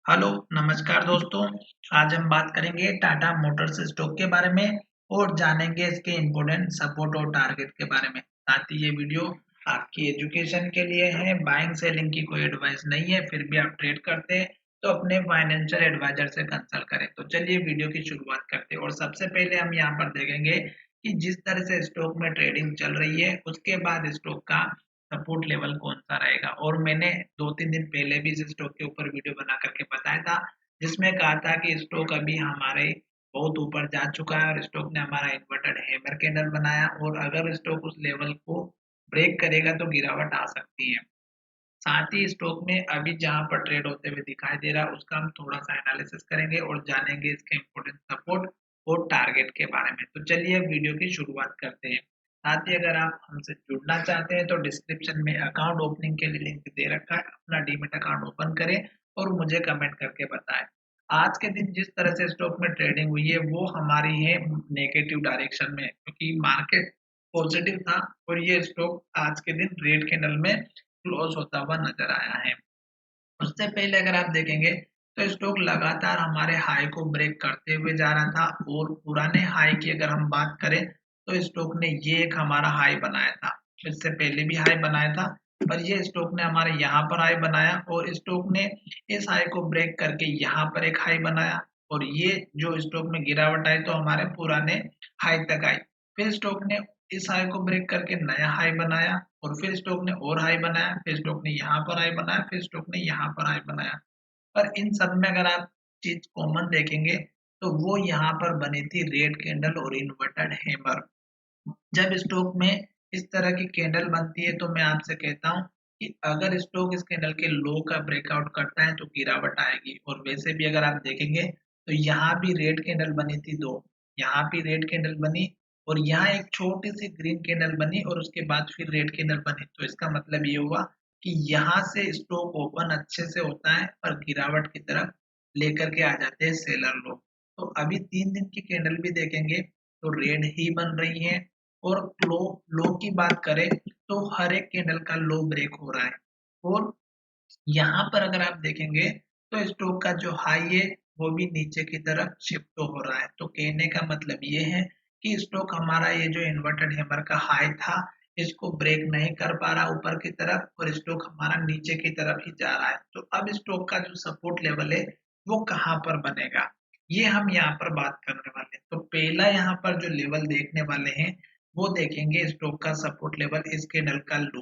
Hello, नमस्कार दोस्तों। आज हम बात करेंगे टाटा मोटर्स स्टॉक के बारे में और जानेंगे इसके इम्पोर्टेंट सपोर्ट और टारगेट के बारे में। साथ ही ये वीडियो आपकी एजुकेशन के लिए है, बाइंग सेलिंग की कोई एडवाइस नहीं है। फिर भी आप ट्रेड करते हैं तो अपने फाइनेंशियल एडवाइजर से कंसल्ट करें। तो चलिए वीडियो की शुरुआत करते हैं और सबसे पहले हम यहाँ पर देखेंगे कि जिस तरह से स्टॉक में ट्रेडिंग चल रही है उसके बाद स्टॉक का सपोर्ट लेवल कौन-सा रहेगा। और मैंने 2-3 दिन पहले भी इस स्टॉक के ऊपर वीडियो बना करके बताया था, जिसमें कहा था कि स्टॉक अभी हमारे बहुत ऊपर जा चुका है और स्टॉक ने हमारा इन्वर्टेड हैमर कैंडल बनाया और अगर स्टॉक उस लेवल को ब्रेक करेगा तो गिरावट आ सकती है। साथ ही स्टॉक में अभी जहाँ पर ट्रेड होते हुए दिखाई दे रहा है उसका हम थोड़ा-सा एनालिसिस करेंगे और जानेंगे इसके इम्पोर्टेंट सपोर्ट और टारगेट के बारे में। तो चलिए वीडियो की शुरुआत करते हैं। साथ ही अगर आप हमसे जुड़ना चाहते हैं तो डिस्क्रिप्शन में अकाउंट ओपनिंग के लिए लिंक दे रखा है। अपना डीमैट अकाउंट ओपन करें और मुझे कमेंट करके बताएँ। आज के दिन जिस तरह से स्टॉक में ट्रेडिंग हुई है वो हमारी है नेगेटिव डायरेक्शन में, क्योंकि मार्केट पॉजिटिव था और ये स्टॉक आज के दिन रेड कैंडल में क्लोज होता हुआ नजर आया है। उससे पहले अगर आप देखेंगे तो स्टॉक लगातार हमारे हाई को ब्रेक करते हुए जा रहा था और पुराने हाई की अगर हम बात करें तो स्टॉक ने ये एक हमारा हाई बनाया था। इससे पहले भी हाई बनाया था पर ये स्टॉक ने हमारे यहाँ पर हाई बनाया और स्टॉक ने इस हाई को ब्रेक करके यहाँ पर एक हाई बनाया और ये जो स्टॉक में गिरावट आई तो हमारे पुराने हाई तक आई। फिर स्टॉक ने इस हाई को ब्रेक करके नया हाई बनाया और फिर स्टॉक ने और हाई बनाया, फिर स्टॉक ने यहाँ पर हाई बनाया, फिर स्टॉक ने यहाँ पर हाई बनाया। पर इन सब में अगर आप चीज कॉमन देखेंगे तो वो यहाँ पर बनी थी रेड कैंडल और इन्वर्टेड हैमर। जब स्टॉक में इस तरह की कैंडल बनती है तो मैं आपसे कहता हूँ कि अगर स्टॉक इस कैंडल के लो का ब्रेकआउट करता है तो गिरावट आएगी। और वैसे भी अगर आप देखेंगे तो यहाँ भी रेड कैंडल बनी थी दो, यहाँ भी रेड कैंडल बनी और यहाँ एक छोटी सी ग्रीन कैंडल बनी और उसके बाद फिर रेड कैंडल बनी। तो इसका मतलब ये हुआ कि यहाँ से स्टॉक ओपन अच्छे से होता है और गिरावट की तरफ लेकर के आ जाते हैं सेलर लोग। तो अभी 3 दिन की कैंडल भी देखेंगे तो रेड ही बन रही है और लो लो की बात करें तो हर एक कैंडल का लो ब्रेक हो रहा है। और यहाँ पर अगर आप देखेंगे तो स्टॉक का जो हाई है वो भी नीचे की तरफ शिफ्ट हो रहा है। तो कहने का मतलब ये है कि स्टॉक हमारा ये जो इन्वर्टेड हैमर का हाई था इसको ब्रेक नहीं कर पा रहा ऊपर की तरफ और स्टॉक हमारा नीचे की तरफ ही जा रहा है। तो अब स्टॉक का जो सपोर्ट लेवल है वो कहाँ पर बनेगा, ये हम यहाँ पर बात करने वाले हैं। तो पहला यहाँ पर जो लेवल देखने वाले हैं वो देखेंगे स्टॉक का सपोर्ट लेवल इस कैंडल का लो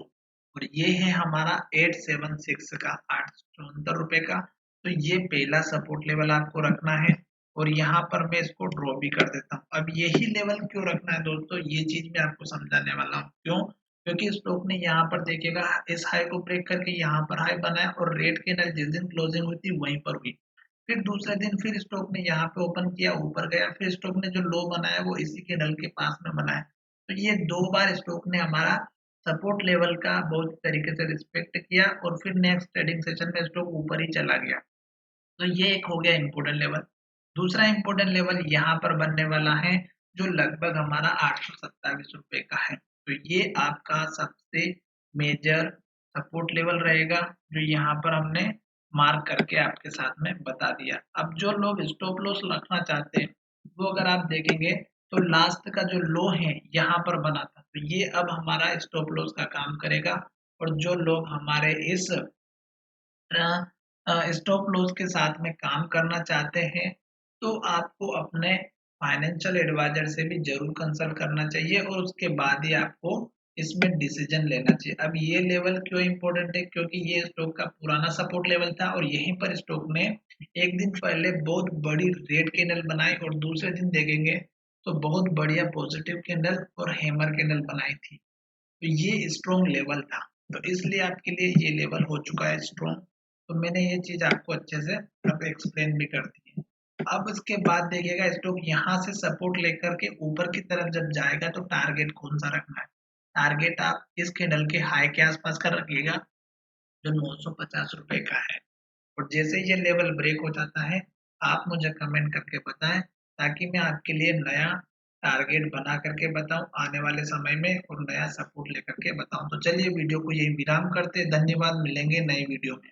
और ये है हमारा 876 का ₹874 का। तो ये पहला सपोर्ट लेवल आपको रखना है और यहाँ पर मैं इसको ड्रॉ भी कर देता हूँ। अब यही लेवल क्यों रखना है दोस्तों, ये चीज मैं आपको समझाने वाला हूँ। क्यों? क्योंकि स्टॉक ने यहाँ पर देखिएगा इस हाई को ब्रेक करके यहाँ पर हाई बनाया और रेड कैंडल जिस दिन क्लोजिंग हुई थी वहीं पर हुई। फिर दूसरे दिन फिर स्टॉक ने यहाँ पे ओपन किया, ऊपर गया, फिर स्टॉक ने जो लो बनाया वो इसी कैंडल के पास में बनाया। तो ये 2 बार स्टॉक ने हमारा सपोर्ट लेवल का बहुत तरीके से रिस्पेक्ट किया और फिर नेक्स्ट ट्रेडिंग सेशन में स्टॉक ऊपर ही चला गया। तो ये एक हो गया इम्पोर्टेंट लेवल। दूसरा इम्पोर्टेंट लेवल यहाँ पर बनने वाला है जो लगभग हमारा ₹827 का है। तो ये आपका सबसे मेजर सपोर्ट लेवल रहेगा जो यहाँ पर हमने मार्क करके आपके साथ में बता दिया। अब जो लोग स्टॉप लॉस रखना चाहते हैं वो अगर आप देखेंगे तो लास्ट का जो लो है यहाँ पर बना था तो ये अब हमारा स्टॉप लॉस का काम करेगा। और जो लोग हमारे इस स्टॉप लॉस के साथ में काम करना चाहते हैं तो आपको अपने फाइनेंशियल एडवाइजर से भी जरूर कंसल्ट करना चाहिए और उसके बाद ही आपको इसमें डिसीजन लेना चाहिए। अब ये लेवल क्यों इम्पोर्टेंट है, क्योंकि ये स्टॉक का पुराना सपोर्ट लेवल था और यहीं पर स्टॉक ने एक दिन पहले बहुत बड़ी रेड कैंडल बनाई और दूसरे दिन देखेंगे तो बहुत बढ़िया पॉजिटिव कैंडल और हैमर कैंडल बनाई थी। तो ये स्ट्रॉन्ग लेवल था। तो इसलिए आपके लिए ये लेवल हो चुका है स्ट्रॉन्ग। तो मैंने ये चीज आपको अच्छे से अब एक्सप्लेन भी कर दी है। अब इसके बाद देखिएगा स्टॉक यहाँ से सपोर्ट लेकर के ऊपर की तरफ जब जाएगा तो टारगेट कौन सा रखना है। टारगेट आप इस कैंडल के हाई के आसपास का रखिएगा जो ₹950 का है। और जैसे ही ये लेवल ब्रेक हो जाता है आप मुझे कमेंट करके बताएं ताकि मैं आपके लिए नया टारगेट बना करके बताऊं आने वाले समय में और नया सपोर्ट लेकर के बताऊं। तो चलिए वीडियो को यही विराम करते हैं। धन्यवाद, मिलेंगे नई वीडियो में।